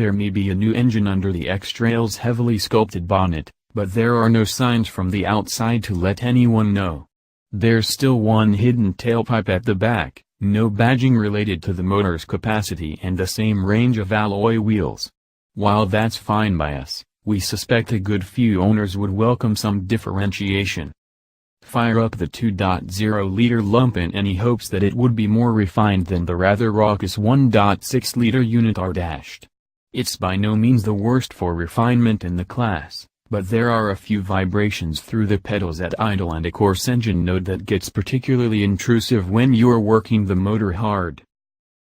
there may be a new engine under the X-Trail's heavily sculpted bonnet, but there are no signs from the outside to let anyone know. There's still one hidden tailpipe at the back, no badging related to the motor's capacity and the same range of alloy wheels. While that's fine by us, we suspect a good few owners would welcome some differentiation. Fire up the 2.0-liter lump in any hopes that it would be more refined than the rather raucous 1.6-liter unit R-dashed. It's by no means the worst for refinement in the class, but there are a few vibrations through the pedals at idle and a coarse engine note that gets particularly intrusive when you're working the motor hard.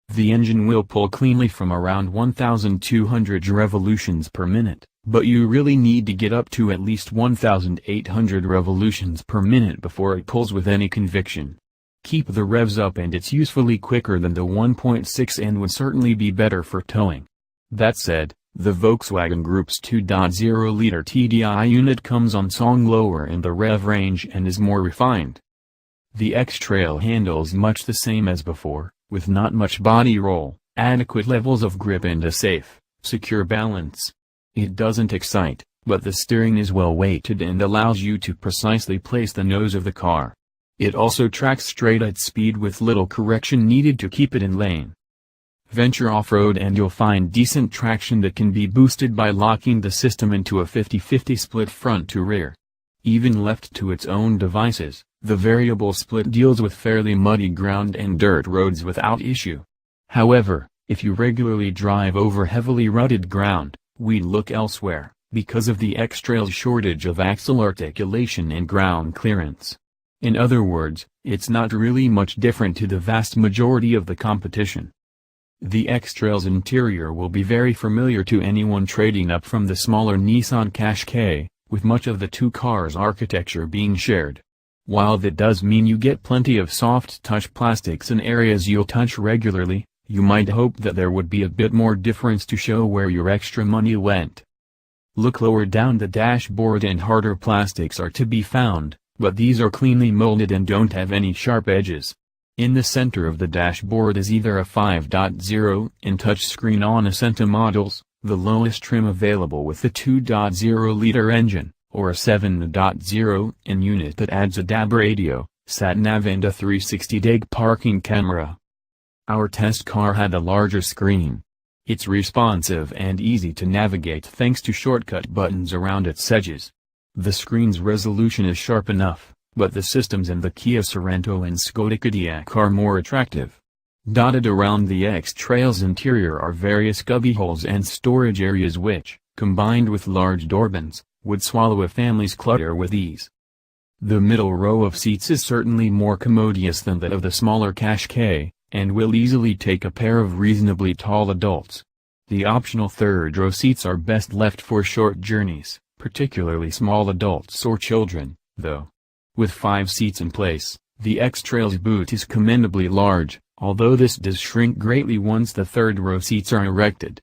The engine will pull cleanly from around 1,200 revolutions per minute, but you really need to get up to at least 1,800 revolutions per minute before it pulls with any conviction. Keep the revs up and it's usefully quicker than the 1.6 and would certainly be better for towing. That said, the Volkswagen Group's 2.0-liter TDI unit comes on song lower in the rev range and is more refined. The X-Trail handles much the same as before, with not much body roll, adequate levels of grip and a safe, secure balance. It doesn't excite, but the steering is well weighted and allows you to precisely place the nose of the car. It also tracks straight at speed with little correction needed to keep it in lane. Venture off-road and you'll find decent traction that can be boosted by locking the system into a 50-50 split front to rear. Even left to its own devices, the variable split deals with fairly muddy ground and dirt roads without issue. However, if you regularly drive over heavily rutted ground, we'd look elsewhere, because of the X-Trail's shortage of axle articulation and ground clearance. In other words, it's not really much different to the vast majority of the competition. The X-Trail's interior will be very familiar to anyone trading up from the smaller Nissan Qashqai, with much of the two cars' architecture being shared. While that does mean you get plenty of soft-touch plastics in areas you'll touch regularly, you might hope that there would be a bit more difference to show where your extra money went. Look lower down the dashboard and harder plastics are to be found, but these are cleanly molded and don't have any sharp edges. In the center of the dashboard is either a 5.0-in touchscreen on Ascenta models, the lowest trim available with the 2.0-liter engine, or a 7.0-in unit that adds a DAB radio, sat-nav and a 360-degree parking camera. Our test car had a larger screen. It's responsive and easy to navigate thanks to shortcut buttons around its edges. The screen's resolution is sharp enough, but the systems in the Kia Sorento and Skoda Kodiaq are more attractive. Dotted around the X-Trail's interior are various cubbyholes and storage areas which, combined with large door bins, would swallow a family's clutter with ease. The middle row of seats is certainly more commodious than that of the smaller Qashqai, and will easily take a pair of reasonably tall adults. The optional third-row seats are best left for short journeys, particularly small adults or children, though. With 5 seats in place, the X-Trail's boot is commendably large, although this does shrink greatly once the third-row seats are erected.